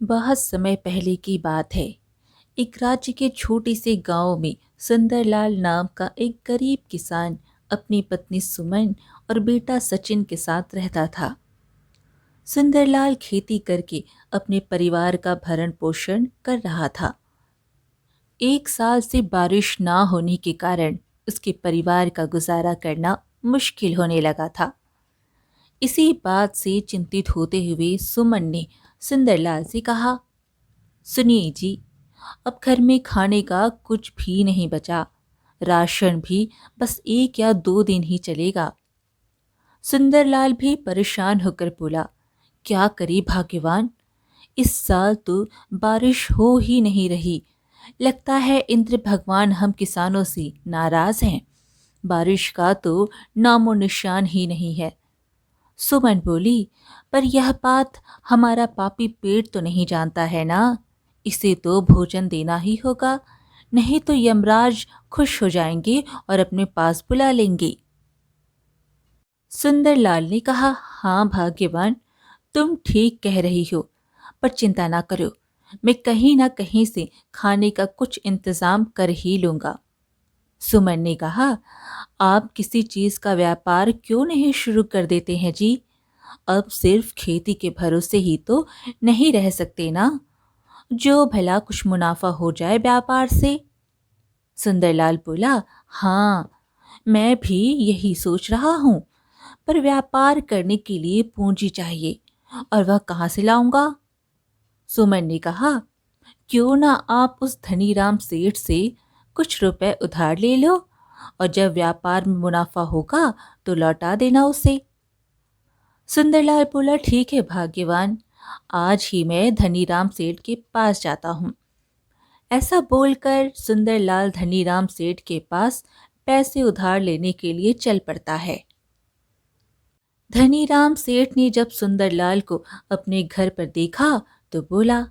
बहुत समय पहले की बात है। एक राज्य के छोटे से गांव में सुंदरलाल नाम का एक गरीब किसान अपनी पत्नी सुमन और बेटा सचिन के साथ रहता था। सुंदरलाल खेती करके अपने परिवार का भरण पोषण कर रहा था। एक साल से बारिश ना होने के कारण उसके परिवार का गुजारा करना मुश्किल होने लगा था। इसी बात से चिंतित होते हुए सुमन ने सुंदरलाल से कहा, सुनिए जी, अब घर में खाने का कुछ भी नहीं बचा। राशन भी बस 1 या 2 दिन ही चलेगा। सुंदरलाल भी परेशान होकर बोला, क्या करे भाग्यवान, इस साल तो बारिश हो ही नहीं रही। लगता है इंद्र भगवान हम किसानों से नाराज हैं। बारिश का तो नामो निशान ही नहीं है। सुमन बोली, पर यह बात हमारा पापी पेट तो नहीं जानता है ना। इसे तो भोजन देना ही होगा, नहीं तो यमराज खुश हो जाएंगे और अपने पास बुला लेंगे। सुंदरलाल ने कहा, हाँ भाग्यवान, तुम ठीक कह रही हो, पर चिंता ना करो, मैं कहीं ना कहीं से खाने का कुछ इंतजाम कर ही लूंगा। सुमन ने कहा, आप किसी चीज का व्यापार क्यों नहीं शुरू कर देते हैं जी? अब सिर्फ खेती के भरोसे ही तो नहीं रह सकते ना। जो भला कुछ मुनाफा हो जाए व्यापार से। सुंदरलाल बोला, हाँ, मैं भी यही सोच रहा हूँ, पर व्यापार करने के लिए पूंजी चाहिए, और वह कहाँ से लाऊंगा? सुमन ने कहा, क्यों ना आप उस धनीराम सेठ से कुछ रुपए उधार ले लो, और जब व्यापार में मुनाफा होगा तो लौटा देना उसे। सुंदरलाल बोला, ठीक है भाग्यवान, आज ही मैं धनीराम सेठ के पास जाता हूँ। ऐसा बोलकर सुंदरलाल धनीराम सेठ के पास पैसे उधार लेने के लिए चल पड़ता है। धनीराम सेठ ने जब सुंदरलाल को अपने घर पर देखा तो बोला,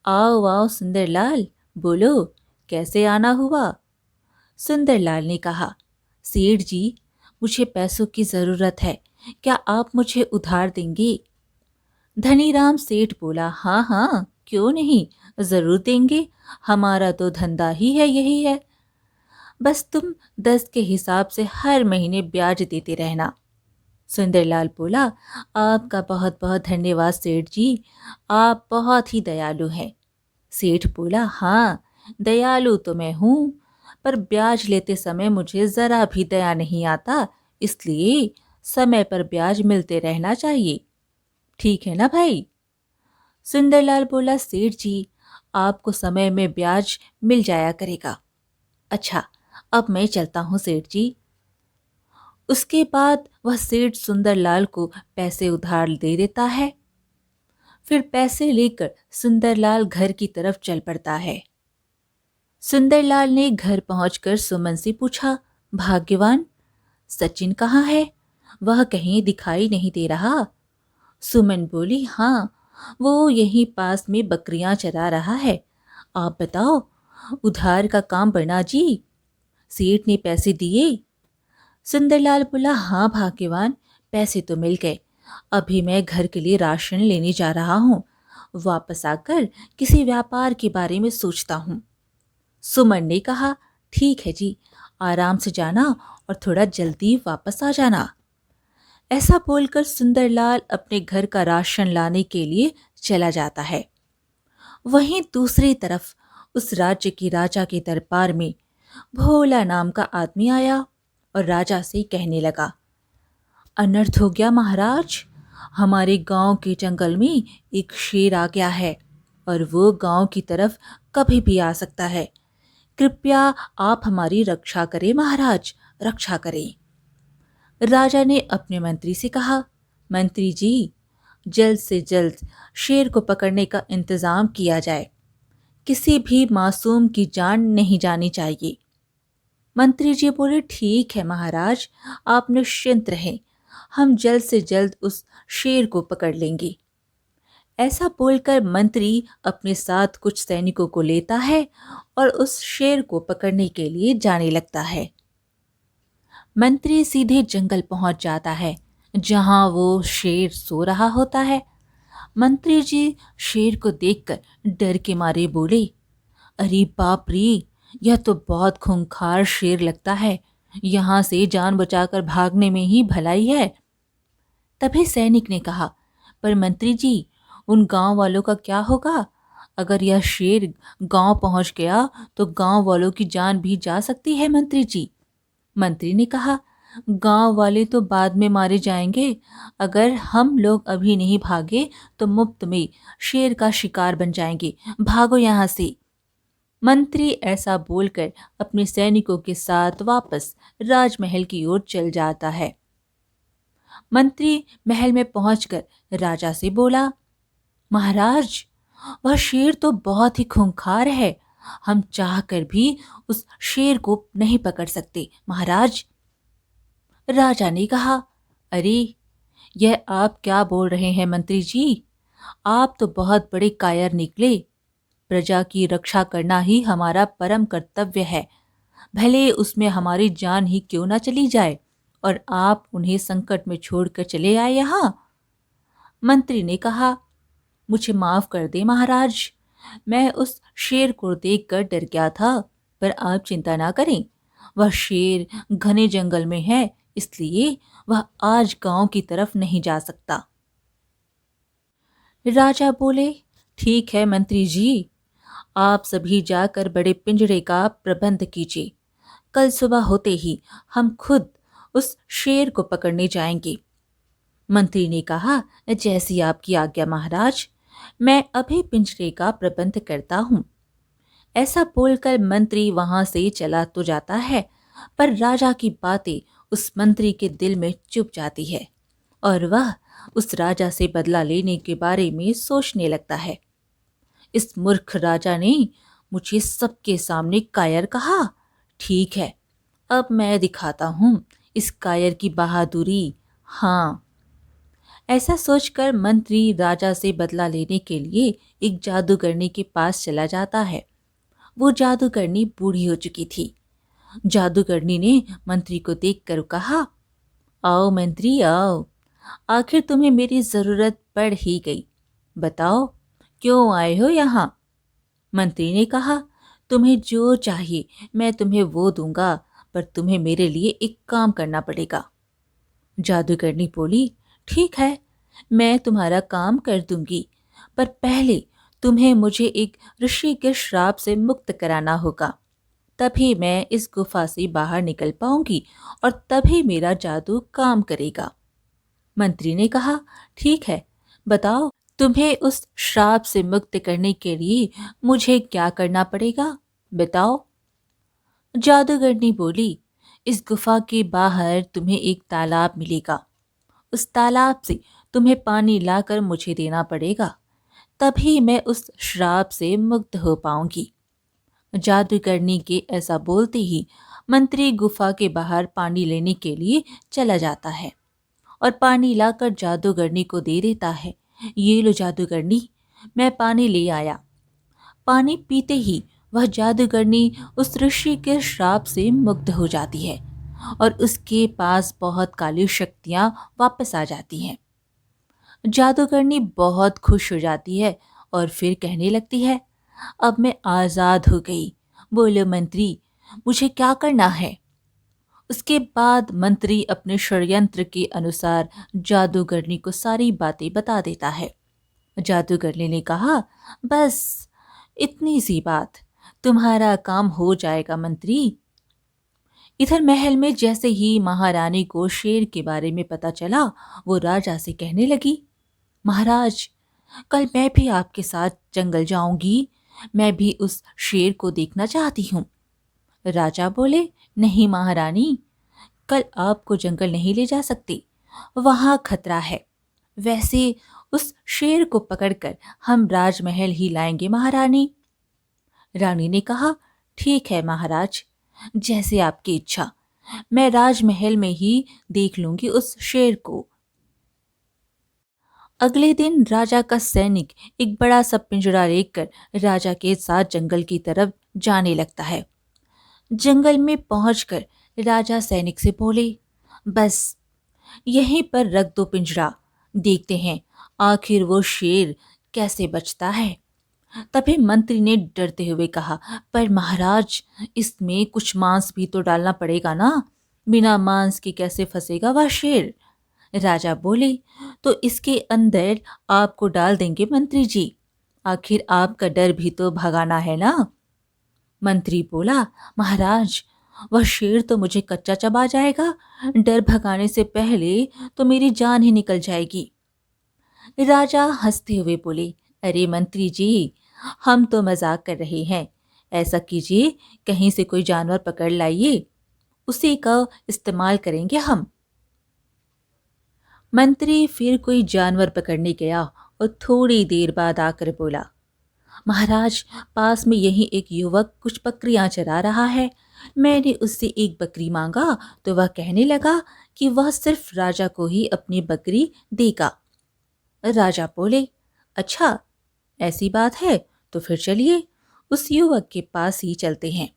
आओ आओ सुंदरलाल, बोलो कैसे आना हुआ? सुंदरलाल ने कहा, सेठ जी, मुझे पैसों की जरूरत है, क्या आप मुझे उधार देंगे? धनीराम सेठ बोला, हाँ हाँ, क्यों नहीं, जरूर देंगे। हमारा तो धंधा ही है, यही है। बस तुम 10 के हिसाब से हर महीने ब्याज देते रहना। सुंदरलाल बोला, आपका बहुत बहुत धन्यवाद सेठ जी, आप बहुत ही दयालु हैं। सेठ बोला, हाँ, दयालु तो मैं हूँ, पर ब्याज लेते समय मुझे जरा भी दया नहीं आता, इसलिए समय पर ब्याज मिलते रहना चाहिए। ठीक है ना भाई? सुंदरलाल बोला, सेठ जी, आपको समय में ब्याज मिल जाया करेगा। अच्छा, अब मैं चलता हूँ सेठ जी। उसके बाद वह सेठ सुंदरलाल को पैसे उधार दे देता है। फिर पैसे लेकर सुंदरलाल घर की तरफ चल पड़ता है। सुंदरलाल ने घर पहुंचकर सुमन से पूछा, भाग्यवान, सचिन कहाँ है? वह कहीं दिखाई नहीं दे रहा। सुमन बोली, हाँ, वो यहीं पास में बकरियां चरा रहा है। आप बताओ, उधार का काम बना जी? सेठ ने पैसे दिए? सुंदरलाल बोला, हाँ भाग्यवान, पैसे तो मिल गए। अभी मैं घर के लिए राशन लेने जा रहा हूँ। वापस आकर किसी व्यापार के बारे में सोचता हूँ। सुमन ने कहा, ठीक है जी, आराम से जाना और थोड़ा जल्दी वापस आ जाना। ऐसा बोलकर सुंदरलाल अपने घर का राशन लाने के लिए चला जाता है। वहीं दूसरी तरफ उस राज्य की राजा के दरबार में भोला नाम का आदमी आया और राजा से कहने लगा, अनर्थ हो गया महाराज, हमारे गांव के जंगल में एक शेर आ गया है और वो गांव की तरफ कभी भी आ सकता है। कृपया आप हमारी रक्षा करें महाराज, रक्षा करें। राजा ने अपने मंत्री से कहा, मंत्री जी, जल्द से जल्द शेर को पकड़ने का इंतजाम किया जाए। किसी भी मासूम की जान नहीं जानी चाहिए। मंत्री जी बोले, ठीक है महाराज, आप निश्चिंत रहें, हम जल्द से जल्द उस शेर को पकड़ लेंगे। ऐसा बोलकर मंत्री अपने साथ कुछ सैनिकों को लेता है और उस शेर को पकड़ने के लिए जाने लगता है। मंत्री सीधे जंगल पहुंच जाता है जहां वो शेर सो रहा होता है। मंत्री जी शेर को देखकर डर के मारे बोले, अरे बाप रे, यह तो बहुत खूंखार शेर लगता है। यहाँ से जान बचाकर भागने में ही भलाई है। तभी सैनिक ने कहा, पर मंत्री जी, उन गांव वालों का क्या होगा? अगर यह शेर गांव पहुंच गया तो गांव वालों की जान भी जा सकती है मंत्री जी। मंत्री ने कहा, गांव वाले तो बाद में मारे जाएंगे। अगर हम लोग अभी नहीं भागे तो मुफ्त में शेर का शिकार बन जाएंगे। भागो यहाँ से। मंत्री ऐसा बोलकर अपने सैनिकों के साथ वापस राजमहल की ओर चल जाता है। मंत्री महल में पहुंचकर राजा से बोला, महाराज, वह शेर तो बहुत ही खूंखार है। हम चाहकर भी उस शेर को नहीं पकड़ सकते महाराज। राजा ने कहा, अरे, यह आप क्या बोल रहे हैं मंत्री जी? आप तो बहुत बड़े कायर निकले। प्रजा की रक्षा करना ही हमारा परम कर्तव्य है, भले उसमें हमारी जान ही क्यों ना चली जाए। और आप उन्हें संकट में छोड़कर चले आए यहाँ। मंत्री ने कहा, मुझे माफ कर दे महाराज, मैं उस शेर को देखकर डर गया था। पर आप चिंता ना करें, वह शेर घने जंगल में है, इसलिए वह आज गांव की तरफ नहीं जा सकता। राजा बोले, ठीक है मंत्री जी, आप सभी जाकर बड़े पिंजरे का प्रबंध कीजिए। कल सुबह होते ही हम खुद उस शेर को पकड़ने जाएंगे। मंत्री ने कहा, जैसी आपकी आज्ञा महाराज, मैं अभी पिंजरे का प्रबंध करता हूँ। ऐसा बोलकर मंत्री वहां से चला तो जाता है, पर राजा की बातें उस मंत्री के दिल में चुभ जाती है और वह उस राजा से बदला लेने के बारे में सोचने लगता है। इस मूर्ख राजा ने मुझे सबके सामने कायर कहा। ठीक है, अब मैं दिखाता हूँ इस कायर की बहादुरी। हाँ। ऐसा सोचकर मंत्री राजा से बदला लेने के लिए एक जादूगरनी के पास चला जाता है। वो जादूगरनी बूढ़ी हो चुकी थी। जादूगरनी ने मंत्री को देखकर कहा, आओ मंत्री आओ, आखिर तुम्हें मेरी जरूरत पड़ ही गई। बताओ, क्यों आए हो यहाँ? मंत्री ने कहा, तुम्हें जो चाहिए मैं तुम्हें वो दूंगा, पर तुम्हें मेरे लिए एक काम करना पड़ेगा। जादूगरनी बोली, ठीक है, मैं तुम्हारा काम कर दूंगी, पर पहले तुम्हें मुझे एक ऋषि के श्राप से मुक्त कराना होगा। तभी मैं इस गुफा से बाहर निकल पाऊंगी और तभी मेरा जादू काम करेगा। मंत्री ने कहा, ठीक है, बताओ, तुम्हें उस श्राप से मुक्त करने के लिए मुझे क्या करना पड़ेगा? बताओ। जादूगरनी बोली, इस गुफा के बाहर तुम्हें एक तालाब मिलेगा। उस तालाब से तुम्हें पानी लाकर मुझे देना पड़ेगा, तभी मैं उस श्राप से मुक्त हो पाऊंगी। जादूगरनी के ऐसा बोलते ही मंत्री गुफा के बाहर पानी लेने के लिए चला जाता है और पानी लाकर जादूगरनी को दे देता है। ये लो जादूगरनी, मैं पानी ले आया। पानी पीते ही वह जादूगरनी उस ऋषि के श्राप से मुक्त हो जाती है और उसके पास बहुत काली शक्तियां वापस आ जाती हैं। जादूगरनी बहुत खुश हो जाती है और फिर कहने लगती है, अब मैं आज़ाद हो गई। बोलो मंत्री, मुझे क्या करना है? उसके बाद मंत्री अपने षड्यंत्र के अनुसार जादूगरनी को सारी बातें बता देता है। जादूगरनी ने कहा, बस इतनी सी बात, तुम्हारा काम हो जाएगा मंत्री। इधर महल में जैसे ही महारानी को शेर के बारे में पता चला, वो राजा से कहने लगी, महाराज, कल मैं भी आपके साथ जंगल जाऊंगी। मैं भी उस शेर को देखना चाहती हूँ। राजा बोले, नहीं महारानी, कल आपको जंगल नहीं ले जा सकते, वहां खतरा है। वैसे उस शेर को पकड़कर हम राजमहल ही लाएंगे महारानी। रानी ने कहा, ठीक है महाराज, जैसे आपकी इच्छा, मैं राजमहल में ही देख लूंगी उस शेर को। अगले दिन राजा का सैनिक एक बड़ा सा पिंजरा लेकर राजा के साथ जंगल की तरफ जाने लगता है। जंगल में पहुंचकर राजा सैनिक से बोले, बस यहीं पर रख दो पिंजरा, देखते हैं आखिर वो शेर कैसे बचता है? तभी मंत्री ने डरते हुए कहा, पर महाराज, इसमें कुछ मांस भी तो डालना पड़ेगा ना। बिना मांस के कैसे फंसेगा वह शेर? राजा बोले, तो इसके अंदर आपको डाल देंगे मंत्री जी। आखिर आपका डर भी तो भगाना है ना। मंत्री बोला, महाराज, वह शेर तो मुझे कच्चा चबा जाएगा। डर भगाने से पहले तो मेरी जान ही निकल जाएगी। राजा हंसते हुए बोले, अरे मंत्री जी, हम तो मजाक कर रहे हैं। ऐसा कीजिए, कहीं से कोई जानवर पकड़ लाइए, उसी का इस्तेमाल करेंगे हम। मंत्री फिर कोई जानवर पकड़ने गया और थोड़ी देर बाद आकर बोला, महाराज, पास में यही एक युवक कुछ बकरियां चरा रहा है। मैंने उससे एक बकरी मांगा तो वह कहने लगा कि वह सिर्फ राजा को ही अपनी बकरी देगा। राजा बोले, अच्छा, ऐसी बात है तो फिर चलिए, उस युवक के पास ही चलते हैं।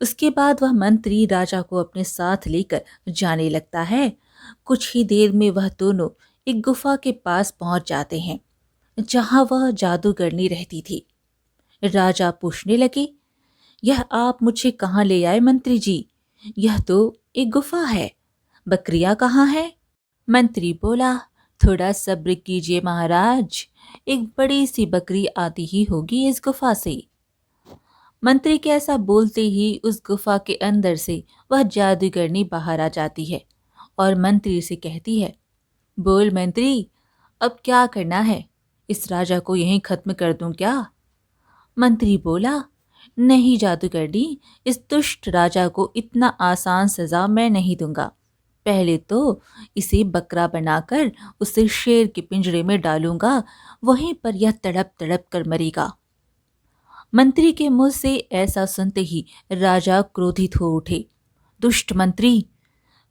उसके बाद वह मंत्री राजा को अपने साथ लेकर जाने लगता है। कुछ ही देर में वह दोनों एक गुफा के पास पहुंच जाते हैं, जहां वह जादूगरनी रहती थी। राजा पूछने लगे, यह आप मुझे कहाँ ले आए मंत्री जी? यह तो एक गुफा है, बकरियां कहाँ हैं? मंत्री बोला, थोड़ा सब्र कीजिए महाराज, एक बड़ी सी बकरी आती ही होगी इस गुफा से। मंत्री के ऐसा बोलते ही उस गुफा के अंदर से वह जादूगरनी बाहर आ जाती है और मंत्री से कहती है, बोल मंत्री, अब क्या करना है? इस राजा को यहीं खत्म कर दूं क्या? मंत्री बोला, नहीं जादूगरनी, इस दुष्ट राजा को इतना आसान सजा मैं नहीं दूंगा। पहले तो इसे बकरा बनाकर उसे शेर के पिंजरे में डालूंगा, वहीं पर यह तड़प तड़प कर मरेगा। मंत्री के मुंह से ऐसा सुनते ही राजा क्रोधित हो उठे। दुष्ट मंत्री,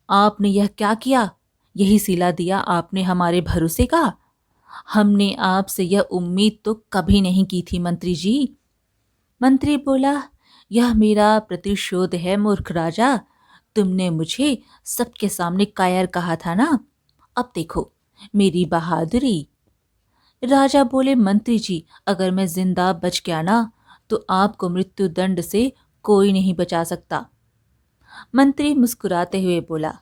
आपने यह क्या किया? यही सिला दिया आपने हमारे भरोसे का? हमने आपसे यह उम्मीद तो कभी नहीं की थी मंत्री जी। मंत्री बोला, यह मेरा प्रतिशोध है मूर्ख राजा। तुमने मुझे सबके सामने कायर कहा था ना, अब देखो मेरी बहादुरी। राजा बोले, मंत्री जी, अगर मैं जिंदा बच गया ना, तो आपको मृत्यु दंड से कोई नहीं बचा सकता। मंत्री मुस्कुराते हुए बोला,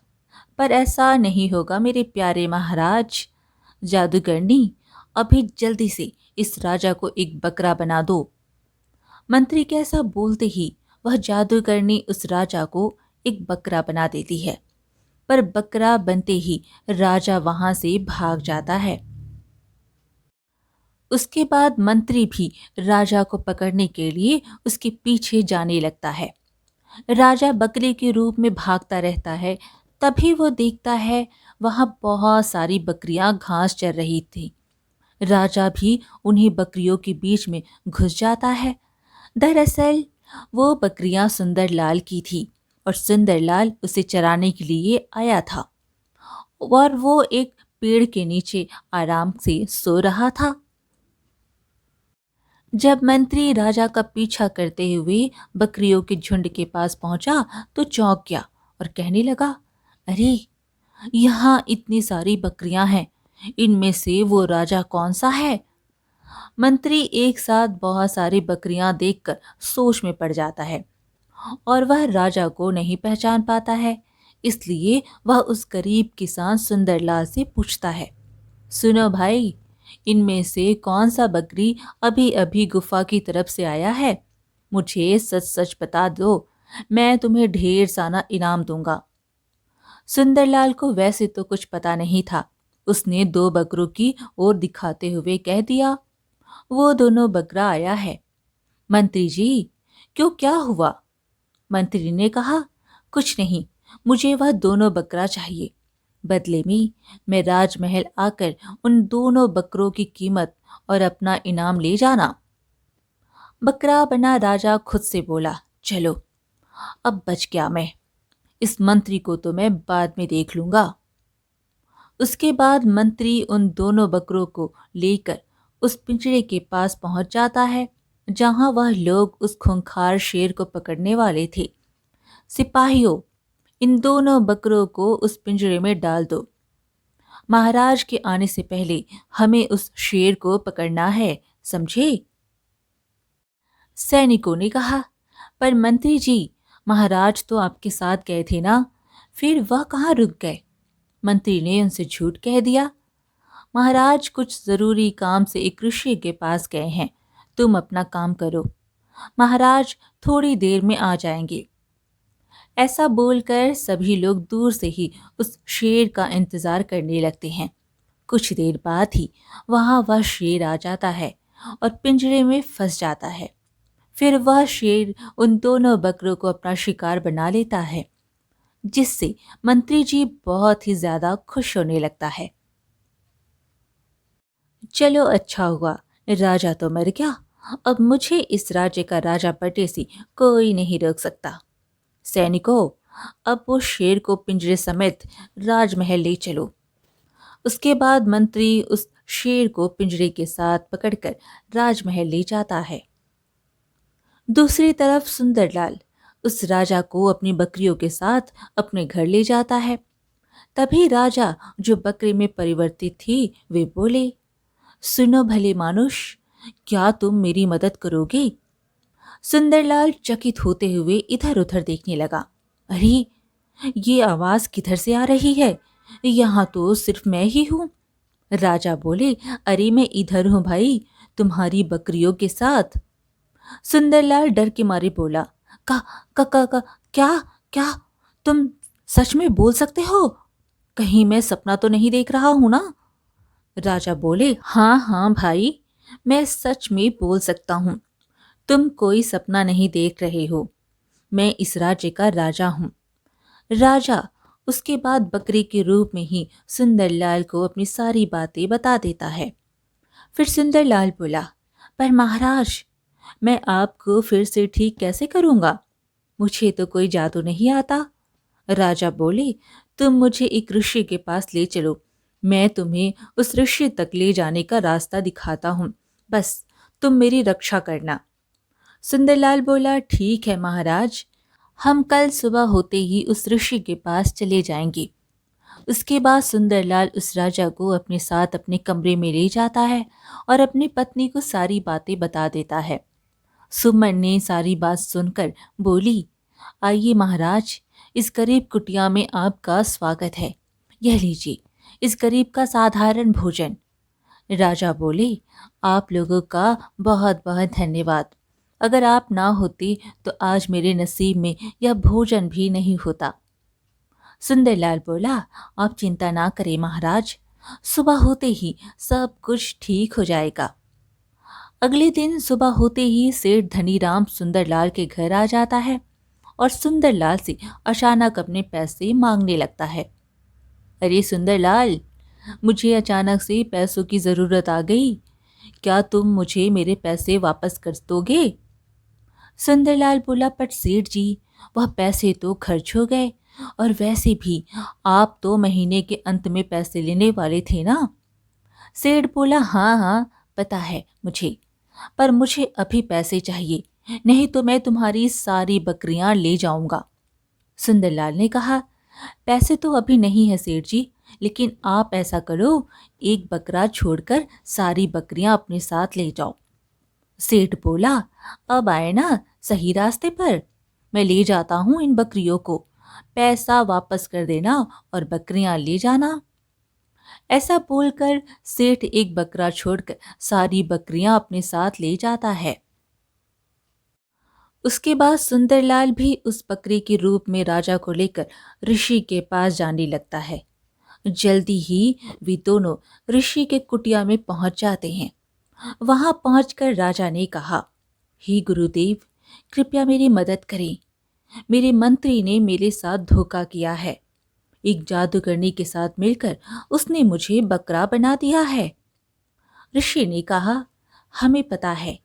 पर ऐसा नहीं होगा मेरे प्यारे महाराज। जादूगरनी, अभी जल्दी से इस राजा को एक बकरा बना दो। मंत्री के ऐसा बोलते ही वह जादूगरनी उस राजा को एक बकरा बना देती है, पर बकरा बनते ही राजा वहां से भाग जाता है। उसके बाद मंत्री भी राजा को पकड़ने के लिए उसके पीछे जाने लगता है। राजा बकरी के रूप में भागता रहता है। तभी वो देखता है वहां बहुत सारी बकरियां घास चर रही थी। राजा भी उन्हीं बकरियों के बीच में घुस जाता है। दरअसल वो बकरियां सुंदरलाल की थी और सुंदरलाल उसे चराने के लिए आया था और वो एक पेड़ के नीचे आराम से सो रहा था। जब मंत्री राजा का पीछा करते हुए बकरियों के झुंड के पास पहुंचा तो चौंक गया और कहने लगा, अरे, यहाँ इतनी सारी बकरियां हैं, इनमें से वो राजा कौन सा है? मंत्री एक साथ बहुत सारी बकरियां देखकर सोच में पड़ जाता है और वह राजा को नहीं पहचान पाता है। इसलिए वह उस गरीब किसान सुंदरलाल से पूछता है, सुनो भाई, इनमें से कौन सा बकरी अभी अभी गुफा की तरफ से आया है? मुझे सच सच बता दो, मैं तुम्हें ढेर सारा इनाम दूंगा। सुंदरलाल को वैसे तो कुछ पता नहीं था। उसने दो बकरों की ओर दिखाते हुए कह दिया, वो दोनों बकरा आया है। मंत्री जी, क्यों, क्या हुआ? मंत्री ने कहा, कुछ नहीं, मुझे वह दोनों बकरा चाहिए। बदले में मैं राजमहल आकर उन दोनों बकरों की कीमत और अपना इनाम ले जाना। बकरा बना राजा खुद से बोला, चलो, अब बच गया मैं, इस मंत्री को तो मैं बाद में देख लूंगा। उसके बाद मंत्री उन दोनों बकरों को लेकर उस पिंजरे के पास पहुंच जाता है जहां वह लोग उस खूंखार शेर को पकड़ने वाले थे। सिपाहियों, इन दोनों बकरों को उस पिंजरे में डाल दो। महाराज के आने से पहले हमें उस शेर को पकड़ना है, समझे? सैनिकों ने कहा, पर मंत्री जी, महाराज तो आपके साथ गए थे ना, फिर वह कहाँ रुक गए? मंत्री ने उनसे झूठ कह दिया। महाराज कुछ जरूरी काम से एक ऋषि के पास गए हैं, तुम अपना काम करो, महाराज थोड़ी देर में आ जाएंगे। ऐसा बोलकर सभी लोग दूर से ही उस शेर का इंतजार करने लगते हैं। कुछ देर बाद ही वहां वह शेर आ जाता है और पिंजरे में फंस जाता है। फिर वह शेर उन दोनों बकरों को अपना शिकार बना लेता है, जिससे मंत्री जी बहुत ही ज्यादा खुश होने लगता है। चलो अच्छा हुआ, राजा तो मर गया, अब मुझे इस राज्य का राजा बनने से कोई नहीं रोक सकता। सैनिकों, अब वो शेर को पिंजरे समेत राजमहल ले चलो। उसके बाद मंत्री उस शेर को पिंजरे के साथ पकड़कर राजमहल ले जाता है। दूसरी तरफ सुंदरलाल उस राजा को अपनी बकरियों के साथ अपने घर ले जाता है। तभी राजा, जो बकरी में परिवर्तित थी, वे बोले, सुनो भले मानुष, क्या तुम मेरी मदद करोगे? सुंदरलाल चकित होते हुए इधर उधर देखने लगा। अरे, ये आवाज किधर से आ रही है? यहाँ तो सिर्फ मैं ही हूँ। राजा बोले, अरे मैं इधर हूँ भाई, तुम्हारी बकरियों के साथ। सुंदरलाल डर के मारे बोला, का, का, क्या क्या तुम सच में बोल सकते हो? कहीं मैं सपना तो नहीं देख रहा हूं ना? राजा बोले, हाँ हाँ भाई, मैं सच में बोल सकता हूँ। तुम कोई सपना नहीं देख रहे हो, मैं इस राज्य का राजा हूँ। राजा उसके बाद बकरी के रूप में ही सुंदरलाल को अपनी सारी बातें बता देता है। फिर सुंदरलाल बोला, पर महाराज, मैं आपको फिर से ठीक कैसे करूंगा? मुझे तो कोई जादू नहीं आता। राजा बोले, तुम मुझे एक ऋषि के पास ले चलो, मैं तुम्हें उस ऋषि तक ले जाने का रास्ता दिखाता हूँ, बस तुम मेरी रक्षा करना। सुंदरलाल बोला, ठीक है महाराज, हम कल सुबह होते ही उस ऋषि के पास चले जाएंगे। उसके बाद सुंदरलाल उस राजा को अपने साथ अपने कमरे में ले जाता है और अपनी पत्नी को सारी बातें बता देता है। सुमन ने सारी बात सुनकर बोली, आइए महाराज, इस गरीब कुटिया में आपका स्वागत है, यह लीजिए इस गरीब का साधारण भोजन। राजा बोले, आप लोगों का बहुत बहुत धन्यवाद, अगर आप ना होती तो आज मेरे नसीब में यह भोजन भी नहीं होता। सुंदरलाल बोला, आप चिंता ना करें महाराज, सुबह होते ही सब कुछ ठीक हो जाएगा। अगले दिन सुबह होते ही सेठ धनीराम सुंदरलाल के घर आ जाता है और सुंदरलाल से अचानक अपने पैसे मांगने लगता है। अरे सुंदरलाल, मुझे अचानक से पैसों की ज़रूरत आ गई, क्या तुम मुझे मेरे पैसे वापस कर दोगे? सुंदरलाल बोला, पर सेठ जी, वह पैसे तो खर्च हो गए, और वैसे भी आप तो महीने के अंत में पैसे लेने वाले थे ना। सेठ बोला, हाँ हाँ पता है मुझे, पर मुझे अभी पैसे चाहिए, नहीं तो मैं तुम्हारी सारी बकरियां ले जाऊंगा। सुंदरलाल ने कहा, पैसे तो अभी नहीं है सेठ जी, लेकिन आप ऐसा करो, एक बकरा छोड़कर सारी बकरियां अपने साथ ले जाओ। सेठ बोला, अब आए ना सही रास्ते पर, मैं ले जाता हूँ इन बकरियों को, पैसा वापस कर देना और बकरियां ले जाना। ऐसा बोलकर सेठ एक बकरा छोड़कर सारी बकरियां अपने साथ ले जाता है। उसके बाद सुंदरलाल भी उस बकरी के रूप में राजा को लेकर ऋषि के पास जाने लगता है। जल्दी ही वे दोनों ऋषि के कुटिया में पहुंच जाते हैं। वहां पहुंचकर राजा ने कहा, हे गुरुदेव, कृपया मेरी मदद करें, मेरे मंत्री ने मेरे साथ धोखा किया है, एक जादूगरनी के साथ मिलकर उसने मुझे बकरा बना दिया है। ऋषि ने कहा, हमें पता है,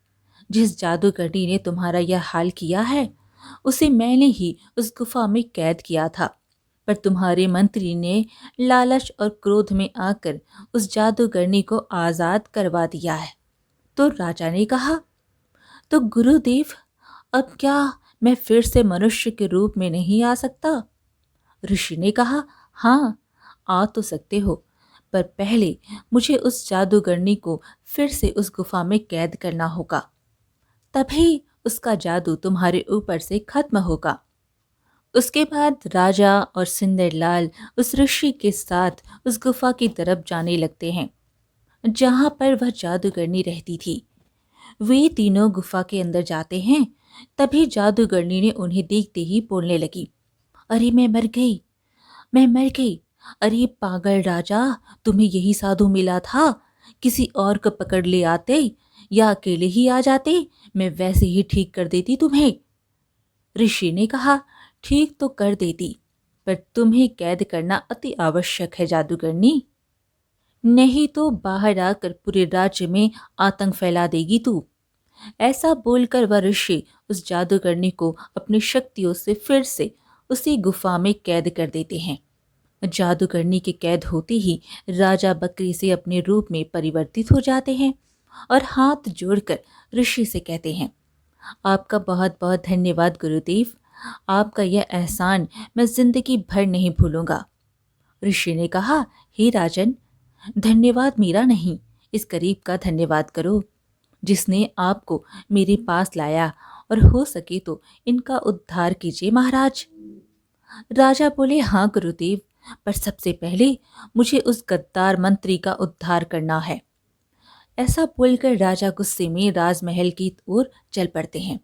जिस जादूगरनी ने तुम्हारा यह हाल किया है उसे मैंने ही उस गुफा में कैद किया था, पर तुम्हारे मंत्री ने लालच और क्रोध में आकर उस जादूगरनी को आजाद करवा दिया है। तो राजा ने कहा, तो गुरुदेव, अब क्या मैं फिर से मनुष्य के रूप में नहीं आ सकता? ऋषि ने कहा, हाँ, आ तो सकते हो, पर पहले मुझे उस जादूगरनी को फिर से उस गुफा में कैद करना होगा, तभी उसका जादू तुम्हारे ऊपर से खत्म होगा। उसके बाद राजा और सिंदरलाल उस ऋषि के साथ उस गुफा की तरफ जाने लगते हैं जहां पर वह जादूगरनी रहती थी। वे तीनों गुफा के अंदर जाते हैं। तभी जादूगरनी ने उन्हें देखते ही बोलने लगी, अरे मैं मर गई, मैं मर गई। अरे पागल राजा, तुम्हें यही साधु मिला था, किसी और को पकड़ ले आते या अकेले ही आ जाते, मैं वैसे ही ठीक कर देती तुम्हें। ऋषि ने कहा, ठीक तो कर देती, पर तुम्हें कैद करना अति आवश्यक है जादूगरनी, नहीं तो बाहर आकर पूरे राज्य में आतंक फैला देगी तू। ऐसा बोलकर वह ऋषि उस जादूगरनी को अपनी शक्तियों से फिर से उसी गुफा में कैद कर देते हैं। जादूगरनी के कैद होते ही राजा बकरी से अपने रूप में परिवर्तित हो जाते हैं और हाथ जोड़कर ऋषि से कहते हैं, आपका बहुत बहुत धन्यवाद गुरुदेव, आपका यह एहसान मैं जिंदगी भर नहीं भूलूंगा। ऋषि ने कहा, हे राजन, धन्यवाद मेरा नहीं, इस गरीब का धन्यवाद करो जिसने आपको मेरे पास लाया, और हो सके तो इनका उद्धार कीजिए महाराज। राजा बोले, हाँ गुरुदेव, पर सबसे पहले मुझे उस गद्दार मंत्री का उद्धार करना है। ऐसा बोलकर राजा गुस्से में राजमहल की ओर चल पड़ते हैं।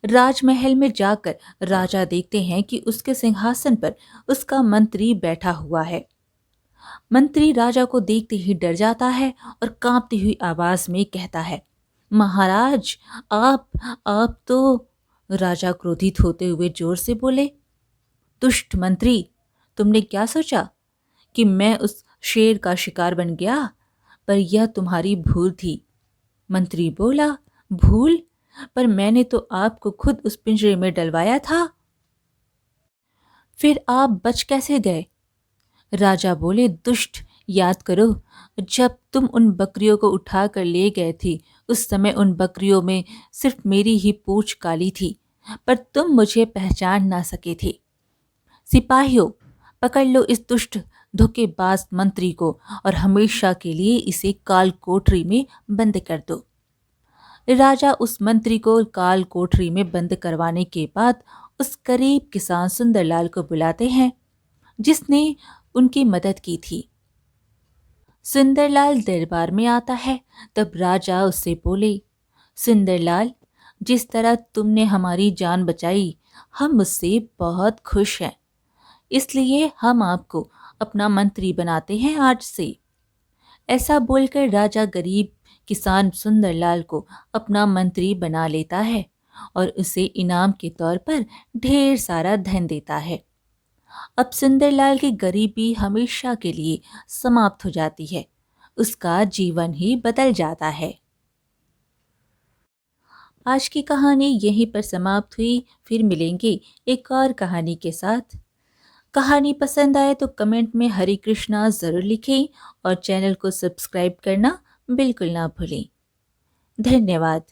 राजमहल में जाकर राजा देखते हैं कि उसके सिंहासन पर उसका मंत्री बैठा हुआ है। मंत्री राजा को देखते ही डर जाता है और कांपती हुई आवाज में कहता है, महाराज, आप तो। राजा क्रोधित होते हुए जोर से बोले, दुष्ट मंत्री, तुमने क्या सोचा कि मैं उस शेर का शिकार बन गया? पर यह तुम्हारी भूल थी। मंत्री बोला, भूल? पर मैंने तो आपको खुद उस पिंजरे में डलवाया था, फिर आप बच कैसे गए? राजा बोले, दुष्ट, याद करो, जब तुम उन बकरियों को उठा कर ले गए थे, उस समय उन बकरियों में सिर्फ मेरी ही पूंछ काली थी, पर तुम मुझे पहचान ना सके थे। सिपाहियों, पकड़ लो इस दुष्ट धोखेबाज मंत्री को और हमेशा के लिए इसे काल कोठरी में बंद कर दो। राजा उस मंत्री को काल कोठरी में बंद करवाने के बाद उस गरीब किसान सुंदरलाल को बुलाते हैं जिसने उनकी मदद की थी। सुंदरलाल दरबार में आता है। तब राजा उससे बोले, सुंदरलाल, जिस तरह तुमने हमारी जान बचाई, हम उससे बहुत खुश हैं, इसलिए हम आपको अपना मंत्री बनाते हैं आज से। ऐसा बोलकर राजा गरीब किसान सुंदरलाल को अपना मंत्री बना लेता है और उसे इनाम के तौर पर ढेर सारा धन देता है। अब सुंदरलाल की गरीबी हमेशा के लिए समाप्त हो जाती है, उसका जीवन ही बदल जाता है। आज की कहानी यहीं पर समाप्त हुई। फिर मिलेंगे एक और कहानी के साथ। कहानी पसंद आए तो कमेंट में हरे कृष्णा ज़रूर लिखें और चैनल को सब्सक्राइब करना बिल्कुल ना भूलें। धन्यवाद।